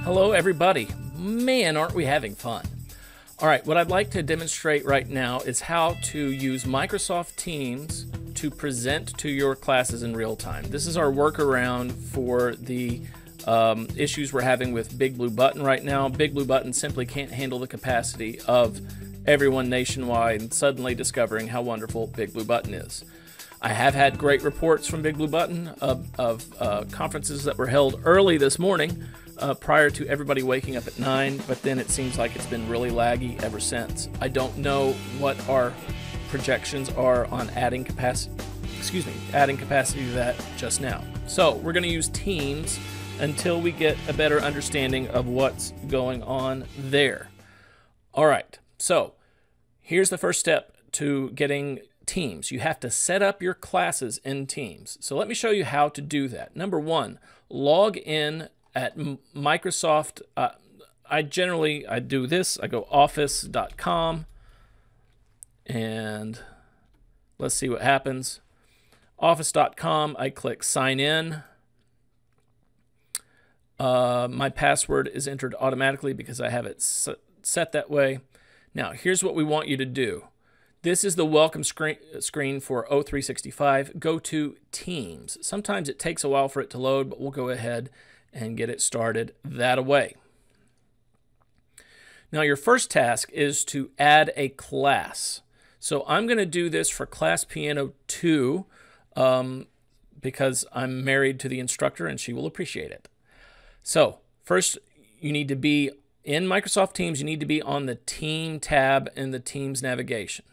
Hello, everybody. Man, aren't we having fun? All right, what I'd like to demonstrate right now is how to use Microsoft Teams to present to your classes in real time. This is our workaround for the issues we're having with Big Blue Button right now. Big Blue Button simply can't handle the capacity of everyone nationwide suddenly discovering how wonderful Big Blue Button is. I have had great reports from Big Blue Button of conferences that were held early this morning prior to everybody waking up at 9, but then it seems like it's been really laggy ever since. I don't know what our projections are on adding capacity to that just now. So we're going to use Teams until we get a better understanding of what's going on there. All right, so here's the first step to getting Teams. You have to set up your classes in Teams. So let me show you how to do that. Number one, log in at Microsoft. I do this. I go office.com and let's see what happens. Office.com, I click sign in. My password is entered automatically because I have it set that way. Now, here's what we want you to do. This is the welcome screen for O365. Go to Teams. Sometimes it takes a while for it to load, but we'll go ahead and get it started that way. Now, your first task is to add a class. So I'm going to do this for Class Piano 2 because I'm married to the instructor and she will appreciate it. So first, you need to be in Microsoft Teams. You need to be on the Team tab in the Teams navigation.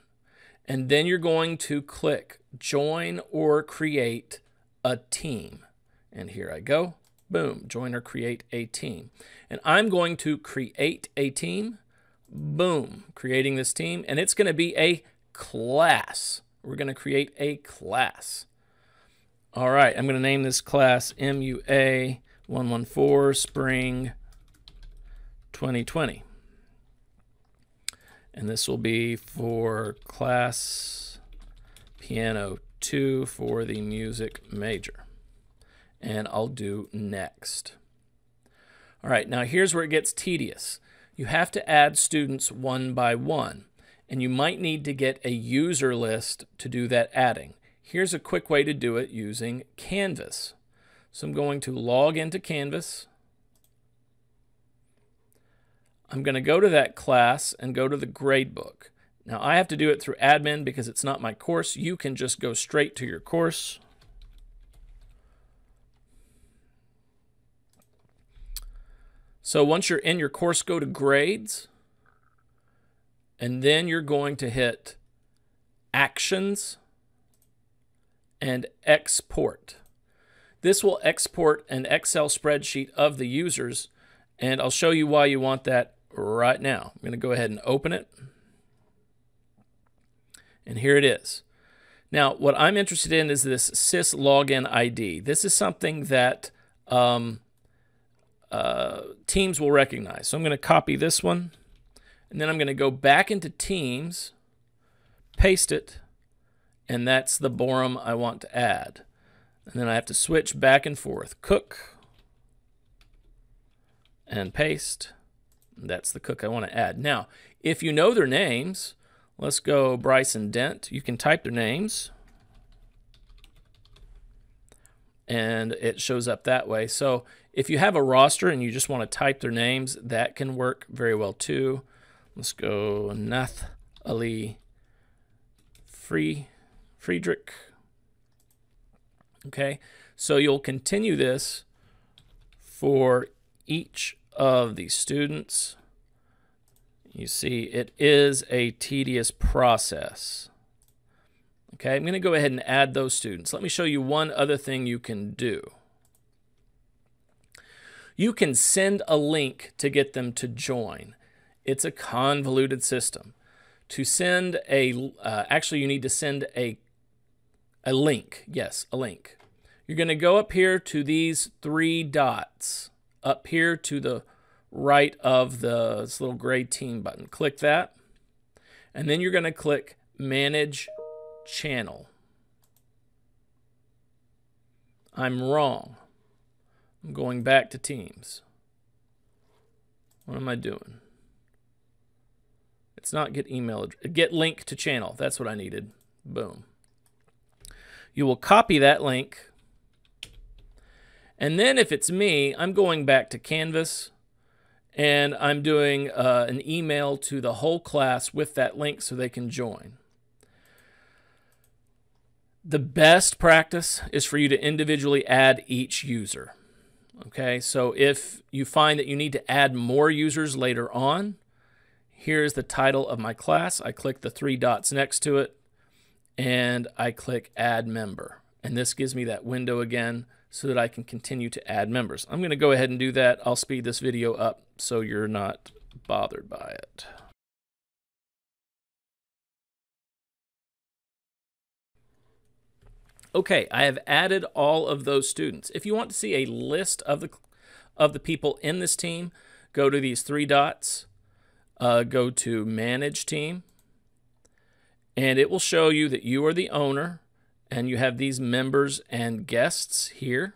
And then you're going to click Join or Create a Team. And here I go. Boom, join or create a team. And I'm going to create a team. Boom, creating this team. And it's going to be a class. We're going to create a class. All right, I'm going to name this class MUA 114 Spring 2020. And this will be for Class Piano 2 for the music major. And I'll do next. All right, now here's where it gets tedious. You have to add students one by one, and you might need to get a user list to do that adding. Here's a quick way to do it using Canvas. So I'm going to log into Canvas. I'm going to go to that class and go to the gradebook. Now I have to do it through admin because it's not my course. You can just go straight to your course. So once you're in your course, go to Grades, and then you're going to hit Actions and Export. This will export an Excel spreadsheet of the users, and I'll show you why you want that right now. I'm going to go ahead and open it, and here it is. Now, what I'm interested in is this sys login ID. This is something that Teams will recognize. So I'm going to copy this one, and then I'm going to go back into Teams, paste it, and that's the Borum I want to add. And then I have to switch back and forth. Cook and paste. That's the cook I want to add. Now, if you know their names, let's go Bryce and Dent. You can type their names, and it shows up that way. So if you have a roster and you just want to type their names, that can work very well too. Let's go Nath Ali Friedrich. Okay, so you'll continue this for each of the students. You see, it is a tedious process. Okay, I'm going to go ahead and add those students. Let me show you one other thing you can do. You can send a link to get them to join. It's a convoluted system. To send a, actually you need to send a link. Yes, a link. You're going to go up here to these three dots, up here to the right of this little gray team button. Click that, and then you're going to click Manage Channel. I'm wrong. I'm going back to Teams. What am I doing? It's not get email address. Get link to channel. That's what I needed. Boom. You will copy that link. And then if it's me, I'm going back to Canvas and I'm doing an email to the whole class with that link so they can join. The best practice is for you to individually add each user. Okay, so if you find that you need to add more users later on, here's the title of my class. I click the 3 dots next to it and I click Add Member. And this gives me that window again so that I can continue to add members. I'm going to go ahead and do that. I'll speed this video up so you're not bothered by it. Okay, I have added all of those students. If you want to see a list of the people in this team, go to these 3 dots, go to Manage Team, and it will show you that you are the owner and you have these members and guests here.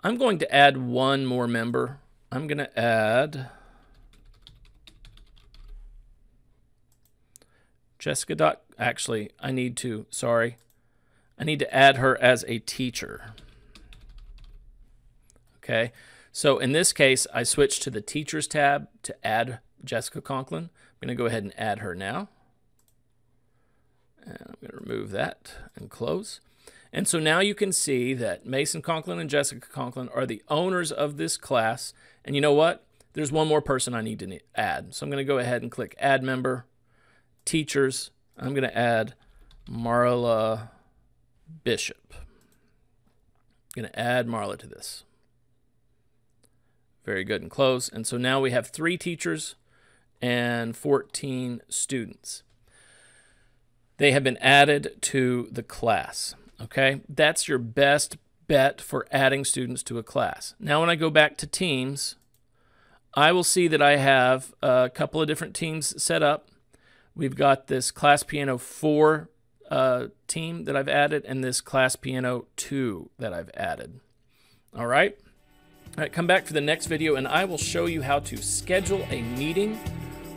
I'm going to add one more member. I'm going to add Jessica. Actually, I need to add her as a teacher. Okay, so in this case, I switched to the Teachers tab to add Jessica Conklin. I'm going to go ahead and add her now. And I'm going to remove that and close. And so now you can see that Mason Conklin and Jessica Conklin are the owners of this class. And you know what? There's one more person I need to add. So I'm going to go ahead and click Add Member, Teachers. I'm going to add Marla Bishop. I'm going to add Marla to this. Very good, and close. And so now we have 3 teachers and 14 students. They have been added to the class. Okay, that's your best bet for adding students to a class. Now when I go back to teams, I will see that I have a couple of different teams set up. We've got this Class Piano 4 team that I've added and this Class Piano 2 that I've added. All right, come back for the next video and I will show you how to schedule a meeting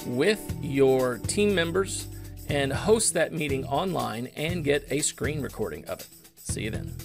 with your team members and host that meeting online and get a screen recording of it. See you then.